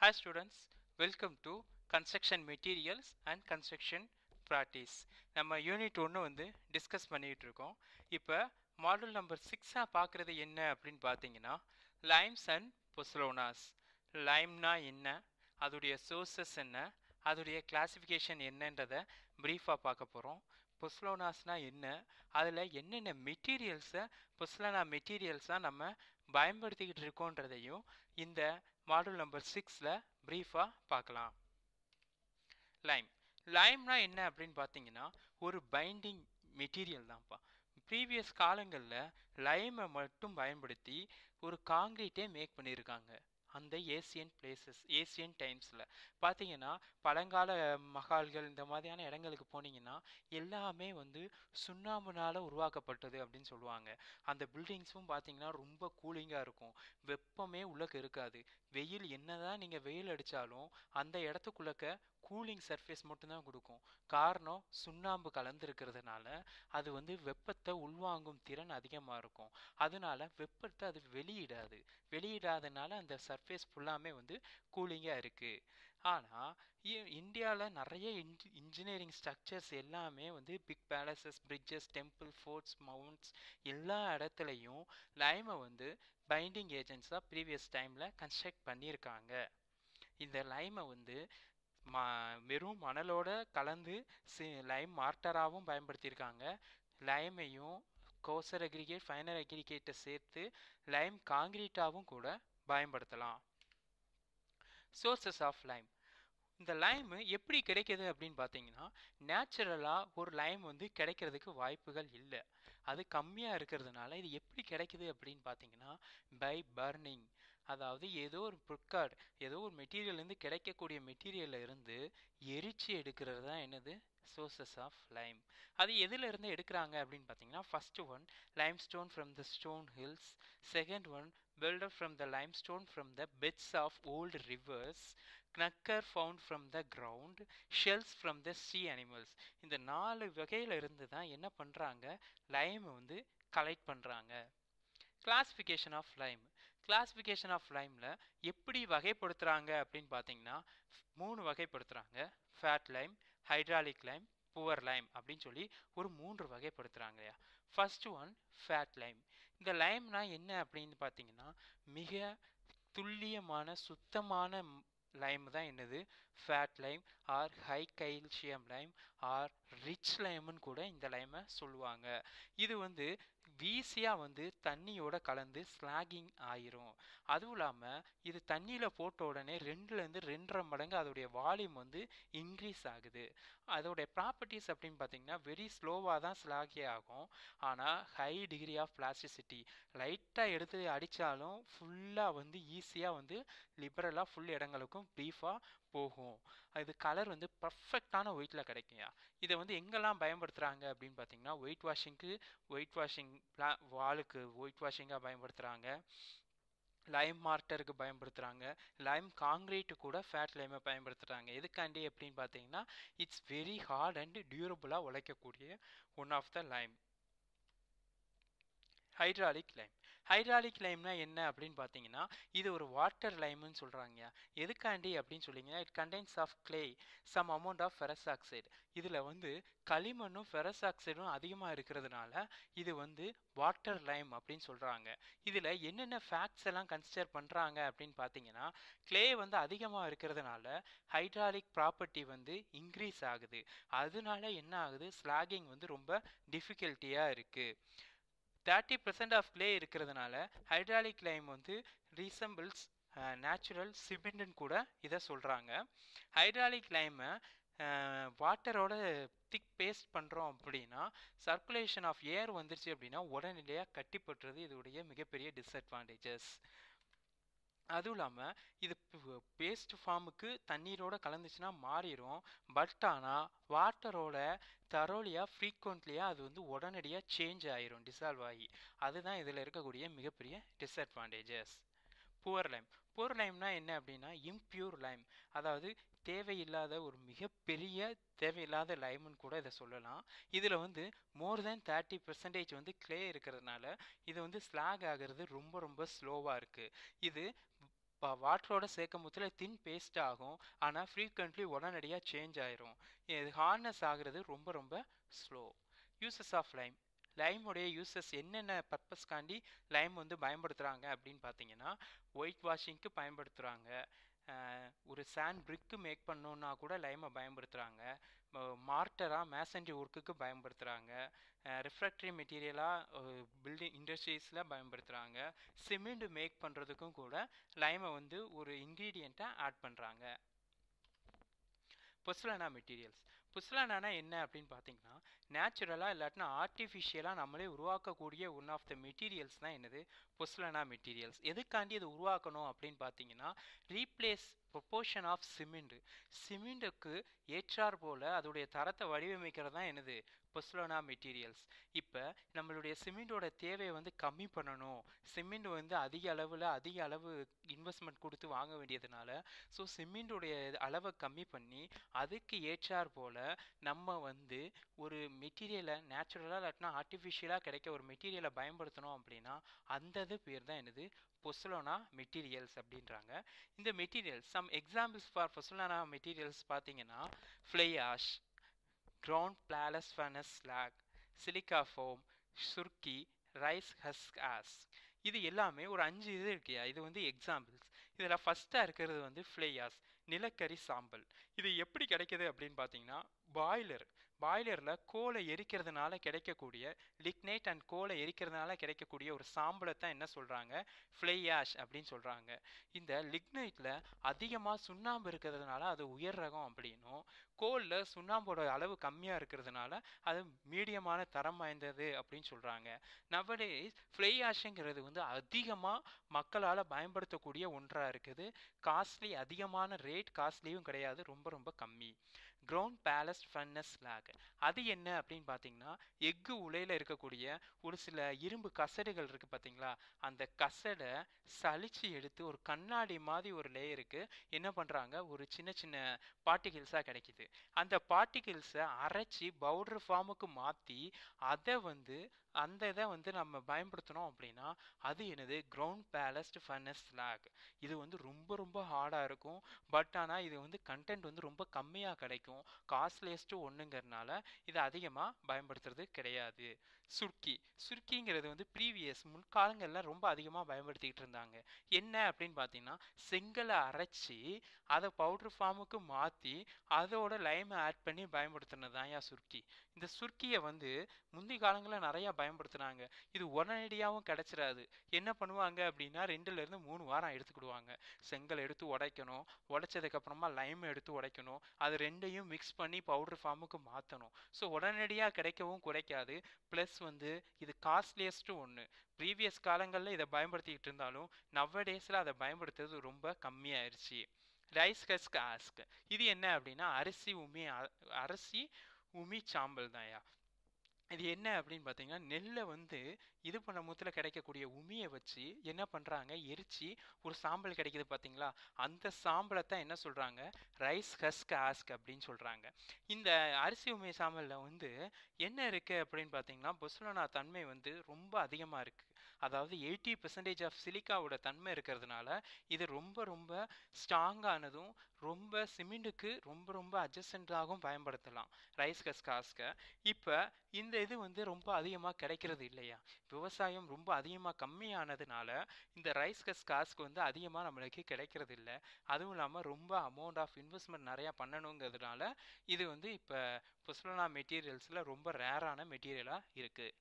Hi students, welcome to Construction Materials and Construction Practice. நம்ம unit 1 வந்து discuss பண்ணிட்டு இருக்கோம். இப்போ மாடல் நம்பர் 6 பார்க்குறது என்ன அப்படின்னு பார்த்தீங்கன்னா லைம்ஸ் அண்ட் பொஸ்லோனாஸ். லைம்னா என்ன, அதோடைய சோர்சஸ் என்ன, அதோடைய கிளாசிஃபிகேஷன் என்னன்றதை ப்ரீஃபாக பார்க்க போகிறோம். பொஸ்லோனாஸ்னா என்ன, அதில் என்னென்ன மெட்டீரியல்ஸை பொஸ்லோனா மெட்டீரியல்ஸாக நம்ம பயன்படுத்திக்கிட்டு இருக்கோன்றதையும் இந்த மாடல் நம்பர் 6ல் ப்ரீஃபாக பார்க்கலாம். லைம் லைம்னா என்ன அப்படின்னு பார்த்தீங்கன்னா ஒரு பைண்டிங் மெட்டீரியல் தான்ப்பா. ப்ரீவியஸ் காலங்களில் லைமை மட்டும் பயன்படுத்தி ஒரு காங்கிரீட்டே மேக் பண்ணியிருக்காங்க. அந்த ஏசியன் டைம்ஸில் பார்த்தீங்கன்னா பழங்கால மகால்கள் இந்த மாதிரியான இடங்களுக்கு போனீங்கன்னா எல்லாமே வந்து சுண்ணாம்புனால் உருவாக்கப்பட்டது அப்படின்னு சொல்லுவாங்க. அந்த பில்டிங்ஸும் பார்த்தீங்கன்னா ரொம்ப கூலிங்காக இருக்கும், வெப்பமே உள்ளக்கு இருக்காது. வெயில் என்னதான் நீங்கள் வெயில் அடித்தாலும் அந்த இடத்துக்குள்ளக்க கூலிங் சர்ஃபேஸ் மட்டும்தான் கொடுக்கும். காரணம் சுண்ணாம்பு கலந்துருக்கிறதுனால அது வந்து வெப்பத்தை உள்வாங்கும் திறன் அதிகமாக இருக்கும். அதனால வெப்பத்தை அது வெளியிடாதனால அந்த சர்ஃபேஸ் ஃபுல்லாமே வந்து கூலிங்காக இருக்குது. ஆனால் இந்தியாவில் நிறைய இன்ஜினியரிங் ஸ்ட்ரக்சர்ஸ் எல்லாமே வந்து big palaces, bridges, temple, forts, mounts எல்லா இடத்துலையும் லைமை வந்து பைண்டிங் ஏஜென்ட்ஸாக ப்ரீவியஸ் டைமில் கன்ஸ்ட்ரக்ட் பண்ணியிருக்காங்க. இந்த லைமை வந்து வெறும் மணலோட கலந்து லைம் மார்ட்டராகவும் பயன்படுத்தியிருக்காங்க. லைமையும் கோசர் அக்ரிகேட், ஃபைனர் அக்ரிகேட்டை சேர்த்து லைம் காங்கிரீட்டாகவும் கூட பயன்படுத்தலாம். Sources of lime. இந்த லைம் எப்படி கிடைக்கிது அப்படின்னு பார்த்தீங்கன்னா நேச்சுரலாக ஒரு லைம் வந்து கிடைக்கிறதுக்கு வாய்ப்புகள் இல்லை, அது கம்மியாக இருக்கிறதுனால இது எப்படி கிடைக்குது அப்படின்னு பார்த்தீங்கன்னா பை பர்னிங். அதாவது ஏதோ ஒரு ப்ரிக்கார்ட், ஏதோ ஒரு மெட்டீரியல்லேருந்து கிடைக்கக்கூடிய மெட்டீரியலில் இருந்து எரிச்சு எடுக்கிறது தான் என்னது சோர்சஸ் ஆஃப் லைம். அது எதிலிருந்து எடுக்கிறாங்க அப்படின்னு பார்த்தீங்கன்னா first one limestone from the stone hills, second one built from the limestone from the beds of old rivers, knacker found from the ground, shells from the sea animals. இந்த 4 வகையில இருந்து தான் என்ன பண்ணுறாங்க லைம் வந்து கலெக்ட் பண்ணுறாங்க. Classification of lime. Classification of லைமில் எப்படி வகைப்படுத்துகிறாங்க அப்படின்னு பார்த்தீங்கன்னா 3 வகைப்படுத்துகிறாங்க. Fat lime, hydraulic lime, poor lime அப்படின்னு சொல்லி ஒரு 3 வகைப்படுத்துகிறாங்க. First one fat lime. இந்த லைம்னா என்ன அப்படின்னு பார்த்தீங்கன்னா மிக துல்லியமான சுத்தமான லைம் தான் என்னது fat lime or high calcium lime or rich லைம்னு கூட இந்த லைமை சொல்லுவாங்க. இது வந்து ஈஸியாக வந்து தண்ணியோட கலந்து ஸ்லாகிங் ஆயிரும். அதுவும் இல்லாமல் இது தண்ணியில் போட்ட உடனே 2லேருந்து 2.5 மடங்கு அதோடைய வால்யூம் வந்து இன்க்ரீஸ் ஆகுது. அதோடைய ப்ராப்பர்ட்டிஸ் அப்படின்னு பார்த்தீங்கன்னா வெரி ஸ்லோவாக தான் ஸ்லாகே ஆகும். ஆனால் ஹை டிகிரி ஆஃப் பிளாஸ்டிசிட்டி, லைட்டாக எடுத்து அடித்தாலும் ஃபுல்லாக வந்து ஈஸியாக வந்து லிபரலாக ஃபுல் இடங்களுக்கும் ப்ரீஃபாக போகும். இது கலர் வந்து பர்ஃபெக்டான ஒயிட்டில் கிடைக்குங்க. இதை வந்து எங்கெல்லாம் பயன்படுத்துகிறாங்க அப்படின்னு பார்த்தீங்கன்னா ஒயிட் வாஷிங் வாலுக்கு ஒயிட் வாஷிங்காக பயன்படுத்துகிறாங்க, லைம் மார்ட்டருக்கு பயன்படுத்துகிறாங்க, லைம் காங்கிரீட்டு கூட ஃபேட் லைமை பயன்படுத்துகிறாங்க. எதுக்காண்டி அப்படின்னு பார்த்தீங்கன்னா இட்ஸ் வெரி ஹார்ட் அண்ட் டியூரபுளாக உழைக்கக்கூடிய one of the lime. Hydraulic lime. Hydraulic லைம்னா என்ன அப்படின்னு பார்த்தீங்கன்னா இது ஒரு வாட்டர் லைம்னு சொல்கிறாங்க. எதுக்காண்டி அப்படின்னு சொல்லிங்கன்னா it contains of clay some amount of ferrous oxide. இதில் வந்து களிமண்ணும் ஃபெரஸ் ஆக்சைடும் அதிகமாக இருக்கிறதுனால இது வந்து வாட்டர் லைம் அப்படின்னு சொல்கிறாங்க. இதில் என்னென்ன ஃபேக்ட்ஸ் எல்லாம் கன்சிடர் பண்ணுறாங்க அப்படின்னு பார்த்தீங்கன்னா கிளே வந்து அதிகமாக இருக்கிறதுனால ஹைட்ராலிக் ப்ராப்பர்ட்டி வந்து இன்க்ரீஸ் ஆகுது. அதனால என்ன ஆகுது ஸ்லாகிங் வந்து ரொம்ப டிஃபிகல்ட்டியாக இருக்குது. 30% ஆஃப் கிளே இருக்கிறதுனால ஹைட்ராலிக் லைம் வந்து ரீசம்பிள்ஸ் நேச்சுரல் சிமெண்ட்னு கூட இதை சொல்கிறாங்க. ஹைட்ராலிக் லைமை வாட்டரோட திக் பேஸ்ட் பண்ணுறோம் அப்படின்னா சர்க்குலேஷன் ஆஃப் ஏர் வந்துருச்சு அப்படின்னா உடனடியாக கட்டிப்பட்டுறது இதோடைய மிகப்பெரிய டிஸ்அட்வான்டேஜஸ். அதுவும் இல்லாமல் இது பேஸ்ட் ஃபார்முக்கு தண்ணீரோட கலந்துச்சுன்னா மாறிடும். பட் ஆனால் வாட்டரோட தரோலியாக ஃப்ரீக்வெண்ட்லியாக அது வந்து உடனடியாக சேஞ்ச் ஆயிரும், டிசால்வ் ஆகி. அதுதான் இதில் இருக்கக்கூடிய மிகப்பெரிய டிஸ்அட்வான்டேஜஸ். Poor Lime. புவர் லைம்னா என்ன அப்படின்னா இம்பியூர் லைம், அதாவது தேவையில்லாத ஒரு மிகப்பெரிய தேவையில்லாத லைம்னு கூட இதை சொல்லலாம். இதில் வந்து மோர் தேன் 30% வந்து கிளே இருக்கிறதுனால இது வந்து ஸ்லாக் ஆகிறது ரொம்ப ரொம்ப ஸ்லோவாக இருக்குது. இது வாட்டரோட சேர்க்கும் போதுல தின் பேஸ்ட் ஆகும். ஆனால் ஃப்ரீக்வெண்ட்லி உடனடியாக சேஞ்ச் ஆயிரும். இது ஹார்னஸ் ஆகுறது ரொம்ப ரொம்ப ஸ்லோ. Uses of lime. லைமுடைய யூசஸ் என்னென்ன பர்பஸ்க்காண்டி லைம் வந்து பயன்படுத்துகிறாங்க அப்படின்னு பார்த்தீங்கன்னா, ஒயிட் வாஷிங்க்கு பயன்படுத்துகிறாங்க. ஒரு சாண்ட் பிரிக்கு மேக் பண்ணோன்னா கூட லைமை பயன்படுத்துகிறாங்க. மார்ட்டராக மேசன்ட்ரி ஒர்க்குக்கு பயன்படுத்துகிறாங்க. ரிஃப்ராக்டரி மெட்டீரியலாக பில்டிங் இண்டஸ்ட்ரீஸில் பயன்படுத்துகிறாங்க. சிமெண்ட் மேக் பண்ணுறதுக்கும் கூட லைமை வந்து ஒரு இன்க்ரீடியண்ட்டாக ஆட் பண்ணுறாங்க. பொஸ்லானா மெட்டீரியல்ஸ். பொஸ்லானா என்ன அப்படின்னு பார்த்தீங்கன்னா, நேச்சுரலாக இல்லாட்டினா ஆர்டிஃபிஷியலாக நம்மளே உருவாக்கக்கூடிய ஒன் ஆஃப் த மெட்டீரியல்ஸ் தான் என்னது பொஸ்லானா மெட்டீரியல்ஸ். எதுக்காண்டி இது உருவாக்கணும் அப்படின்னு பார்த்தீங்கன்னா, ரீப்ளேஸ் ப்ரொப்போர்ஷன் ஆஃப் சிமெண்ட்டுக்கு ஏற்றார் போல் அதோடைய தரத்தை வடிவமைக்கிறது தான் என்னது பொஸ்லானா மெட்டீரியல்ஸ். இப்போ நம்மளுடைய சிமெண்டோட தேவையை வந்து கம்மி பண்ணணும். சிமெண்ட் வந்து அதிக அளவு இன்வெஸ்ட்மெண்ட் கொடுத்து வாங்க வேண்டியதுனால, ஸோ சிமெண்டோடைய அளவை கம்மி பண்ணி அதுக்கு ஏற்றார் போல் நம்ம வந்து ஒரு மெட்டீரியலை நேச்சுரலாக இல்லாட்டினா ஆர்டிஃபிஷியலாக கிடைக்க ஒரு மெட்டீரியலை பயன்படுத்தணும் அப்படின்னா அந்த பேர் தான் என்னது பொஸ்லானா மெட்டீரியல்ஸ் அப்படின்றாங்க. இந்த materials some examples for pozzolana materials பார்த்தீங்கன்னா, fly ash, ground blast furnace slag, silica fume, surkhi, rice husk ash. இது எல்லாமே ஒரு 5 இது இருக்கியா, இது வந்து எக்ஸாம்பிள்ஸ். இதில் ஃபஸ்ட்டாக இருக்கிறது வந்து ஃப்ளை ஆஷ், நிலக்கரி சாம்பல். இது எப்படி கிடைக்கிது அப்படின்னு பார்த்தீங்கன்னா, பாய்லரில் கோலை எரிக்கிறதுனால கிடைக்கக்கூடிய லிக்னைட் அண்ட் கோலை எரிக்கிறதுனால கிடைக்கக்கூடிய ஒரு சாம்பலை தான் என்ன சொல்கிறாங்க ஃப்ளை ஆஷ் அப்படின்னு சொல்கிறாங்க. இந்த லிக்னைட்டில் அதிகமாக சுண்ணாம்பு இருக்கிறதுனால அது உயர் ரகம் அப்படின்னும், கோலில் சுண்ணாம்போட அளவு கம்மியாக இருக்கிறதுனால அது மீடியமான தரம் வாய்ந்தது அப்படின்னு சொல்கிறாங்க. நவடேஸ் ஃப்ளை ஆஷுங்கிறது வந்து அதிகமாக மக்களால் பயன்படுத்தக்கூடிய ஒன்றாக இருக்குது. காஸ்ட்லி, அதிகமான ரேட் காஸ்ட்லியும் கிடையாது, ரொம்ப ரொம்ப கம்மி. கிரவுண்ட் பேலஸ்ட் ஃபர்னஸ் ஸ்லாக், அது என்ன அப்படின்னு பார்த்தீங்கன்னா, எஃகு உலையில் இருக்கக்கூடிய ஒரு சில இரும்பு கசடுகள் இருக்குது பார்த்தீங்களா, அந்த கசடை சலிச்சு எடுத்து ஒரு கண்ணாடி மாதிரி ஒரு லேயருக்கு என்ன பண்ணுறாங்க, ஒரு சின்ன சின்ன பார்ட்டிகிள்ஸாக கிடைக்கிது. அந்த பார்ட்டிகிள்ஸை அரைச்சி பவுடர் ஃபார்முக்கு மாற்றி அந்த இதை வந்து நம்ம பயன்படுத்தணும் அப்படின்னா அது என்னது கிரவுண்ட் பேலஸ்ட் ஃபர்னஸ் ஸ்லாக். இது வந்து ரொம்ப ரொம்ப ஹார்டாக இருக்கும். பட் ஆனால் இது வந்து கண்டென்ட் வந்து ரொம்ப கம்மியாக கிடைக்கும். காஸ்ட்லியஸ்ட்டு ஒன்றுங்கிறதுனால இதை அதிகமாக பயன்படுத்துறது கிடையாது. சுர்க்கிங்கிறது வந்து முன்காலங்களில் ரொம்ப அதிகமாக பயன்படுத்திக்கிட்டு இருந்தாங்க. என்ன அப்படின்னு பார்த்தீங்கன்னா, செங்கலை அரைச்சி அதை பவுடர் ஃபார்முக்கு மாற்றி அதோட லைமை ஆட் பண்ணி பயன்படுத்தினது தான் சுர்க்கி. இந்த சுர்க்கியை வந்து முந்தைய காலங்களில் நிறையா பயன்படுத்துனாங்க. இது உடனடியாகவும் கிடைச்சிடாது. என்ன பண்ணுவாங்க அப்படின்னா 2லேருந்து 3 வாரம் எடுத்துக்கிடுவாங்க. செங்கல் எடுத்து உடைக்கணும், உடைச்சதுக்கப்புறமா லைம் எடுத்து உடைக்கணும், அது ரெண்டையும் மிக்ஸ் பண்ணி பவுடர் ஃபார்முக்கு மாற்றணும். ஸோ உடனடியாக கிடைக்கவும் கிடைக்காது. ப்ளஸ் வந்து இது காஸ்ட்லியஸ்ட்டு ஒன்று. ப்ரீவியஸ் காலங்களில் இதை பயன்படுத்திக்கிட்டு இருந்தாலும் நவ்வடேஸில் அதை பயன்படுத்துறது ரொம்ப கம்மியாயிருச்சு. ரைஸ் ஹஸ்க் ஆஸ்க், இது என்ன அப்படின்னா அரிசி உமி சாம்பல் தான்யா. இது என்ன அப்படின்னு பார்த்தீங்கன்னா, நெல்லை வந்து இது பண்ண முத்தில் கிடைக்கக்கூடிய உமியை வச்சு என்ன பண்ணுறாங்க, எரித்து ஒரு சாம்பல் கிடைக்கிது பார்த்தீங்களா, அந்த சாம்பலை தான் என்ன சொல்கிறாங்க ரைஸ் ஹஸ்க் ஆஸ்க் அப்படின்னு சொல்கிறாங்க. இந்த அரிசி உமி சாம்பலில் வந்து என்ன இருக்குது அப்படின்னு பார்த்தீங்கன்னா, பொஸ்லானா தன்மை வந்து ரொம்ப அதிகமாக இருக்குது. அதாவது 80% ஆஃப் சிலிக்காவோட தன்மை இருக்கிறதுனால இது ரொம்ப ரொம்ப ஸ்ட்ராங்கானதும் ரொம்ப சிமெண்ட்டுக்கு ரொம்ப ரொம்ப அட்ஜஸ்டண்ட்டாகவும் பயன்படுத்தலாம் ரைஸ் ஹஸ்க் ஆஸ்கை. இப்போ இந்த இது வந்து ரொம்ப அதிகமாக கிடைக்கிறது இல்லையா, விவசாயம் ரொம்ப அதிகமாக கம்மியானதுனால இந்த ரைஸ் ஹஸ்க் ஆஸ்க் வந்து அதிகமாக நம்மளுக்கு கிடைக்கிறது இல்லை. அதுவும் இல்லாமல் ரொம்ப அமௌண்ட் ஆஃப் இன்வெஸ்ட்மெண்ட் நிறையா பண்ணணுங்கிறதுனால இது வந்து இப்போ பொஸ்லானா மெட்டீரியல்ஸில் ரொம்ப ரேரான மெட்டீரியலாக இருக்குது.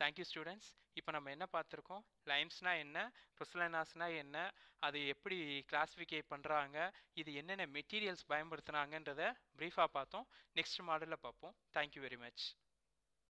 Thank you students. இப்போ நம்ம என்ன பார்த்துருக்கோம், லைம்ஸ்னா என்ன, பொஸ்லானாஸ்னா என்ன, அது எப்படி கிளாஸிஃபிகே பண்ணுறாங்க, இது என்னென்ன மெட்டீரியல்ஸ் பயன்படுத்துனாங்கன்றதை ப்ரீஃபாக பார்த்தோம். நெக்ஸ்ட் மாடலில் பார்ப்போம். Thank you very much.